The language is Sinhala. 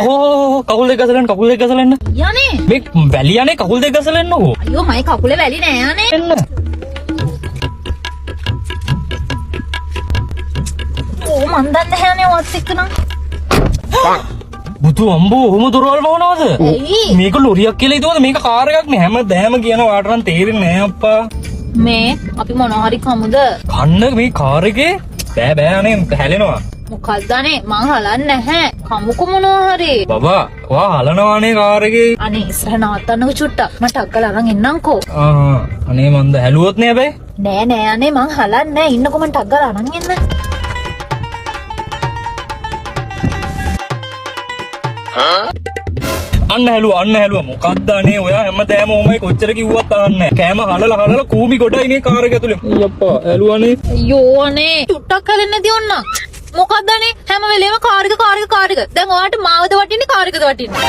ඕ කකුල් දෙක ගසලන්න කකුල් දෙක ගසලන්න. යන්නේ. මේ වැලියනේ කකුල් දෙක ගසලන්නකෝ. අයියෝ මගේ කකුලේ වැලි නෑ යන්නේ. එන්න. ඕ මන් දන්නේ නැහැ නේ ඔයත් එක්ක නම්. බුදු අම්බෝ ඔහොම දොරවල් වහනවද? ඇයි? මේක ලොරියක් කියලා හිතුවද? මේක කාර් එකක් නේ. හැමදාම කියන වාට නම් තේරෙන්නේ නෑ අප්පා. මේ අපි මොනවා හරි කමුද? කන්න මේ කාර් එකේ බෑ අනේ හැලෙනවා. මොකක්ද අනේ මං හලන්නේ නැහැ. කමුකෝ මොනවා හරි. බබා ඔයා හලනවානේ කාර් එකේ. අනේ ඉස්සරහ නවත්තන්නකෝ චුට්ටක්. මට අක්කලා අරන් එන්නම්කෝ. අනේ මන්ද හැලුවොත් නේ හැබැයි. නෑ අනේ මං හලන්නේ නැහැ. ඉන්නකෝ මට අක්කලා අරන් එන්න. අන්න හැලුවා මොකක්ද අනේ ඔයා හැමදාම ඕමයි කොච්චර කිව්වත් අහන්නේ කෑම හලලා කූමි ගොඩයි මේ කාර් එක ඇතුලේ අයියප්පා හැලුවානේ අයියෝ අනේ චුට්ටක් හලෙන්නේ නැති වුණා මොකක්ද අනේ හැම වෙලේම කාර් එක දැන් ඔයාට මාවද වටින්නේ කාර් එකද වටින්නේ